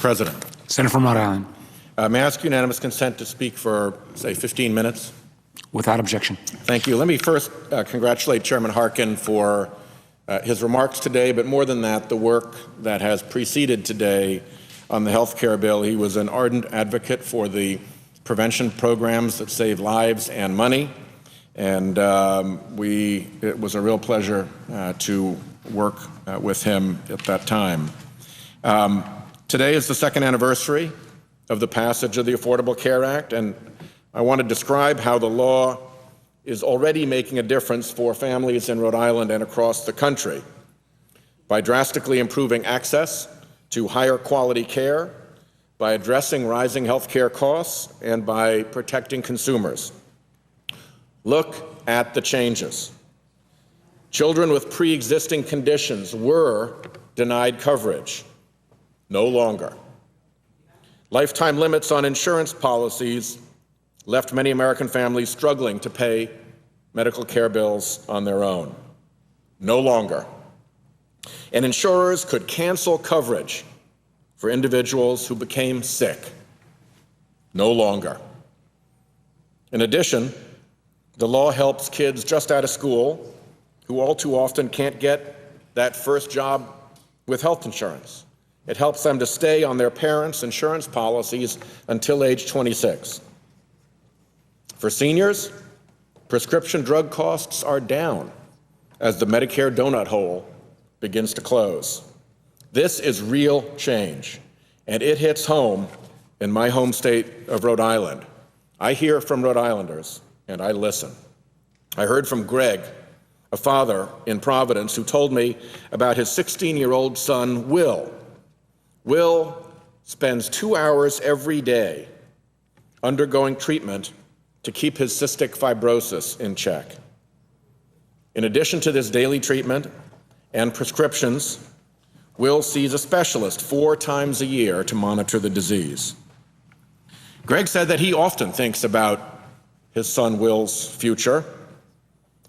President. Senator from Rhode Island. May I ask unanimous consent to speak for, say, 15 minutes? Without objection. Thank you. Let me first congratulate Chairman Harkin for his remarks today, but more than that, the work that has preceded today on the health care bill. He was an ardent advocate for the prevention programs that save lives and money, and it was a real pleasure to work with him at that time. Today is the second anniversary of the passage of the Affordable Care Act, and I want to describe how the law is already making a difference for families in Rhode Island and across the country by drastically improving access to higher quality care, by addressing rising health care costs, and by protecting consumers. Look at the changes. Children with pre-existing conditions were denied coverage. No longer. Lifetime limits on insurance policies left many American families struggling to pay medical care bills on their own. No longer. And insurers could cancel coverage for individuals who became sick. No longer. In addition, the law helps kids just out of school who all too often can't get that first job with health insurance. It helps them to stay on their parents' insurance policies until age 26. For seniors, prescription drug costs are down as the Medicare donut hole begins to close. This is real change, and it hits home in my home state of Rhode Island. I hear from Rhode Islanders, and I listen. I heard from Greg, a father in Providence, who told me about his 16-year-old son, Will. Will spends 2 hours every day undergoing treatment to keep his cystic fibrosis in check. In addition to this daily treatment and prescriptions, Will sees a specialist 4 times a year to monitor the disease. Greg said that he often thinks about his son Will's future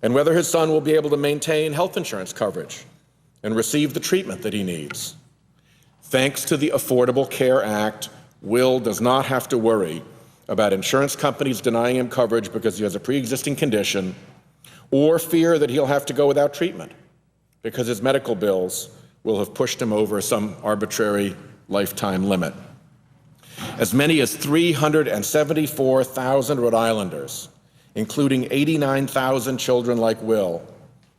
and whether his son will be able to maintain health insurance coverage and receive the treatment that he needs. Thanks to the Affordable Care Act, Will does not have to worry about insurance companies denying him coverage because he has a pre-existing condition, or fear that he'll have to go without treatment because his medical bills will have pushed him over some arbitrary lifetime limit. As many as 374,000 Rhode Islanders, including 89,000 children like Will,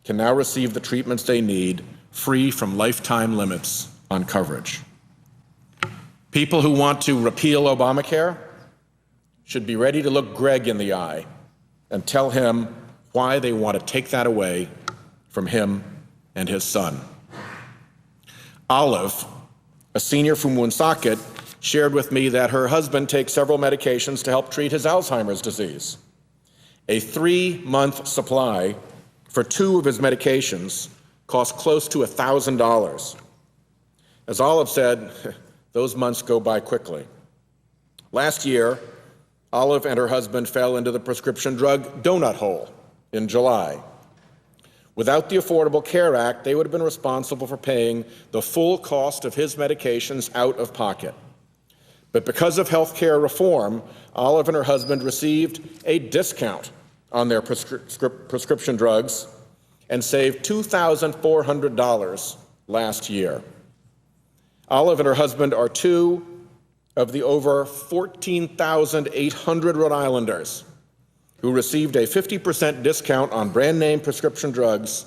can now receive the treatments they need free from lifetime limits on coverage. People who want to repeal Obamacare should be ready to look Greg in the eye and tell him why they want to take that away from him and his son. Olive, a senior from Woonsocket, shared with me that her husband takes several medications to help treat his Alzheimer's disease. A 3-month supply for 2 of his medications costs close to $1,000. As Olive said, those months go by quickly. Last year, Olive and her husband fell into the prescription drug donut hole in July. Without the Affordable Care Act, they would have been responsible for paying the full cost of his medications out of pocket. But because of health care reform, Olive and her husband received a discount on their prescription drugs and saved $2,400 last year. Olive and her husband are 2 of the over 14,800 Rhode Islanders who received a 50% discount on brand name prescription drugs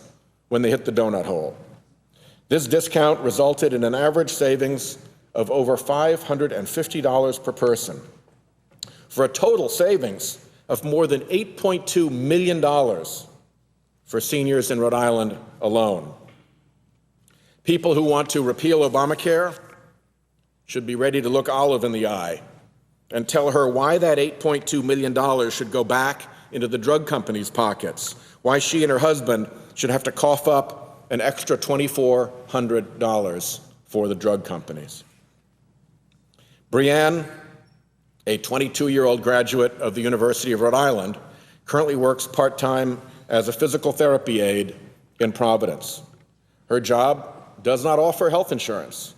when they hit the donut hole. This discount resulted in an average savings of over $550 per person, for a total savings of more than $8.2 million for seniors in Rhode Island alone. People who want to repeal Obamacare should be ready to look Olive in the eye and tell her why that $8.2 million should go back into the drug companies' pockets, why she and her husband should have to cough up an extra $2,400 for the drug companies. Brianne, a 22-year-old graduate of the University of Rhode Island, currently works part-time as a physical therapy aide in Providence. Her job does not offer health insurance,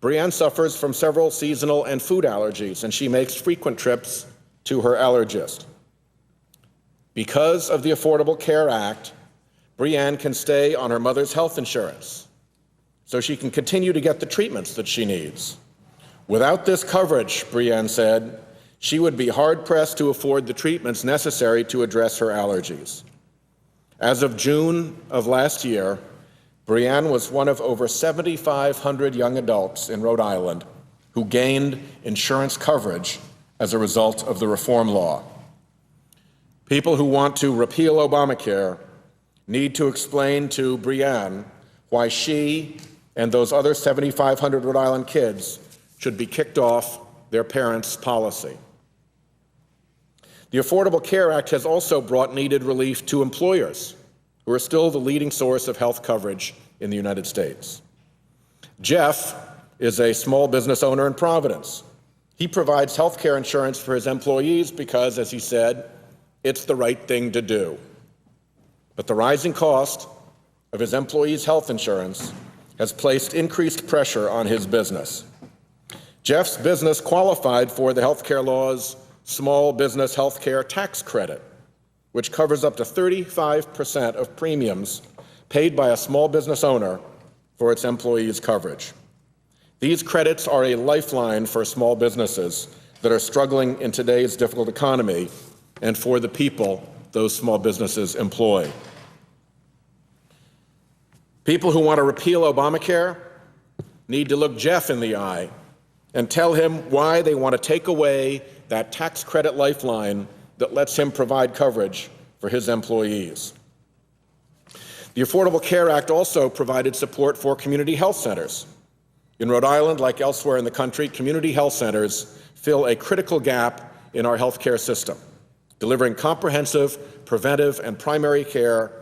Brianne suffers from several seasonal and food allergies, and she makes frequent trips to her allergist. Because of the Affordable Care Act, Brianne can stay on her mother's health insurance, so she can continue to get the treatments that she needs. Without this coverage, Brianne said, she would be hard-pressed to afford the treatments necessary to address her allergies. As of June of last year, Brianne was one of over 7,500 young adults in Rhode Island who gained insurance coverage as a result of the reform law. People who want to repeal Obamacare need to explain to Brianne why she and those other 7,500 Rhode Island kids should be kicked off their parents' policy. The Affordable Care Act has also brought needed relief to employers, who are still the leading source of health coverage in the United States. Jeff is a small business owner in Providence. He provides health care insurance for his employees because, as he said, it's the right thing to do. But the rising cost of his employees' health insurance has placed increased pressure on his business. Jeff's business qualified for the health care law's small business health care tax credit, which covers up to 35% of premiums paid by a small business owner for its employees' coverage. These credits are a lifeline for small businesses that are struggling in today's difficult economy and for the people those small businesses employ. People who want to repeal Obamacare need to look Jeff in the eye and tell him why they want to take away that tax credit lifeline that lets him provide coverage for his employees. The Affordable Care Act also provided support for community health centers. In Rhode Island, like elsewhere in the country, community health centers fill a critical gap in our health care system, delivering comprehensive, preventive, and primary care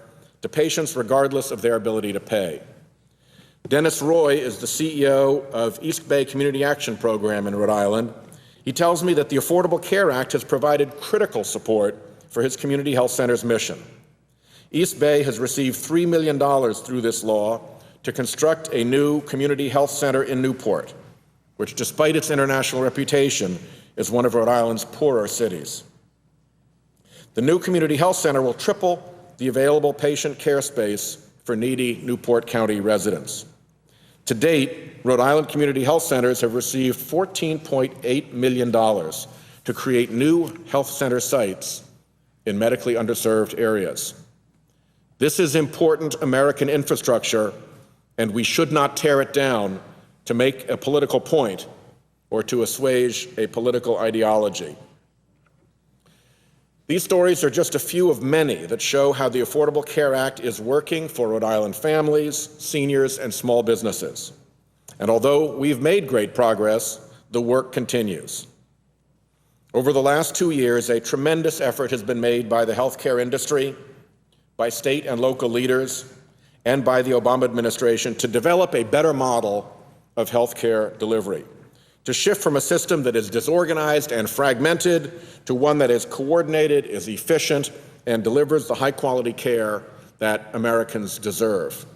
to patients regardless of their ability to pay. Dennis Roy is the CEO of East Bay Community Action Program in Rhode Island. He tells me that the Affordable Care Act has provided critical support for his community health center's mission. East Bay has received $3 million through this law to construct a new community health center in Newport, which, despite its international reputation, is one of Rhode Island's poorer cities. The new community health center will triple the available patient care space for needy Newport County residents. To date, Rhode Island community health centers have received $14.8 million to create new health center sites in medically underserved areas. This is important American infrastructure, and we should not tear it down to make a political point or to assuage a political ideology. These stories are just a few of many that show how the Affordable Care Act is working for Rhode Island families, seniors, and small businesses. And although we've made great progress, the work continues. Over the last 2 years, a tremendous effort has been made by the healthcare industry, by state and local leaders, and by the Obama administration to develop a better model of healthcare delivery, to shift from a system that is disorganized and fragmented to one that is coordinated, is efficient, and delivers the high-quality care that Americans deserve.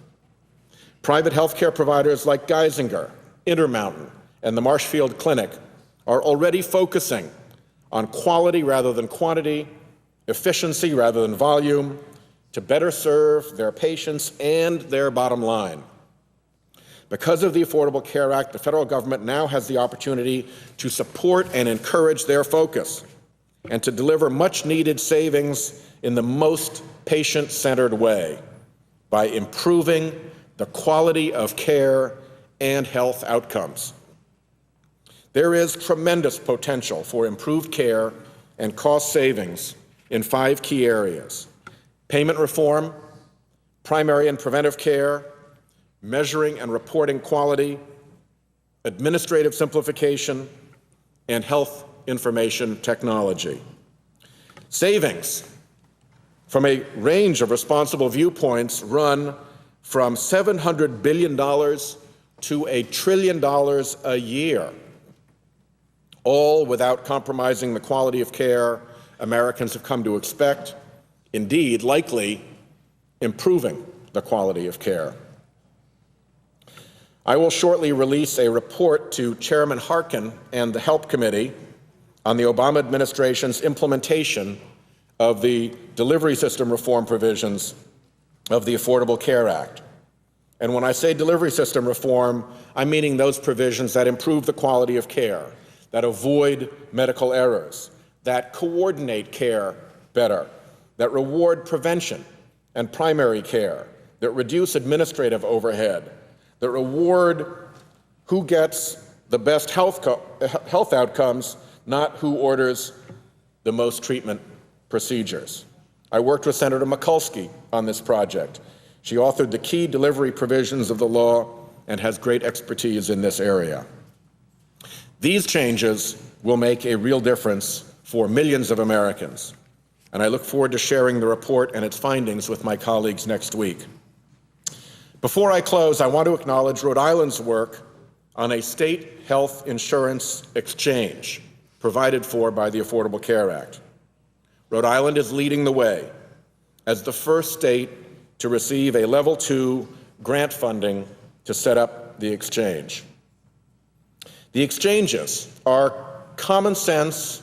Private healthcare providers like Geisinger, Intermountain, and the Marshfield Clinic are already focusing on quality rather than quantity, efficiency rather than volume, to better serve their patients and their bottom line. Because of the Affordable Care Act, the federal government now has the opportunity to support and encourage their focus and to deliver much-needed savings in the most patient-centered way by improving the quality of care and health outcomes. There is tremendous potential for improved care and cost savings in 5 key areas: payment reform, primary and preventive care, measuring and reporting quality, administrative simplification, and health information technology. Savings from a range of responsible viewpoints run from $700 billion to $1 trillion a year, all without compromising the quality of care Americans have come to expect, indeed, likely improving the quality of care. I will shortly release a report to Chairman Harkin and the Help Committee on the Obama administration's implementation of the delivery system reform provisions of the Affordable Care Act. And when I say delivery system reform, I'm meaning those provisions that improve the quality of care, that avoid medical errors, that coordinate care better, that reward prevention and primary care, that reduce administrative overhead, that reward who gets the best health outcomes, not who orders the most treatment procedures. I worked with Senator Mikulski on this project. She authored the key delivery provisions of the law and has great expertise in this area. These changes will make a real difference for millions of Americans, and I look forward to sharing the report and its findings with my colleagues next week. Before I close, I want to acknowledge Rhode Island's work on a state health insurance exchange provided for by the Affordable Care Act. Rhode Island is leading the way as the first state to receive a Level 2 grant funding to set up the exchange. The exchanges are common sense,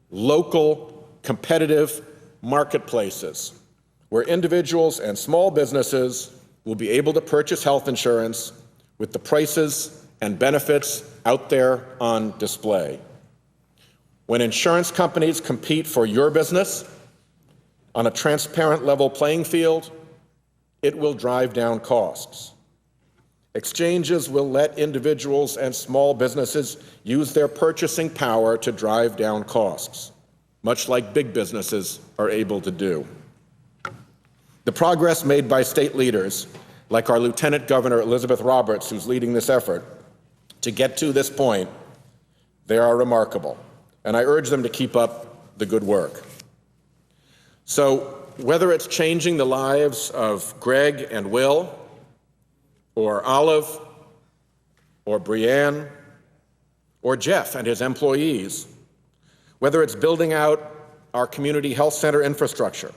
local, competitive marketplaces where individuals and small businesses will be able to purchase health insurance with the prices and benefits out there on display. When insurance companies compete for your business on a transparent level playing field, it will drive down costs. Exchanges will let individuals and small businesses use their purchasing power to drive down costs, much like big businesses are able to do. The progress made by state leaders, like our Lieutenant Governor Elizabeth Roberts, who's leading this effort, to get to this point, they are remarkable, and I urge them to keep up the good work. So whether it's changing the lives of Greg and Will, or Olive, or Brianne, or Jeff and his employees, whether it's building out our community health center infrastructure,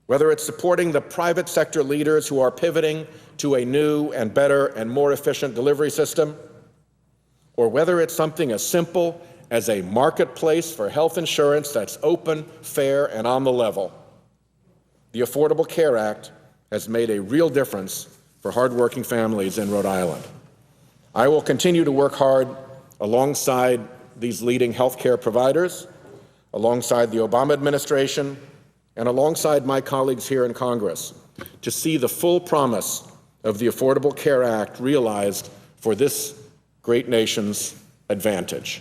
whether it's supporting the private sector leaders who are pivoting to a new and better and more efficient delivery system, or whether it's something as simple as a marketplace for health insurance that's open, fair, and on the level, the Affordable Care Act has made a real difference for hardworking families in Rhode Island. I will continue to work hard alongside these leading healthcare providers, alongside the Obama administration, and alongside my colleagues here in Congress to see the full promise of the Affordable Care Act realized for this great nation's advantage.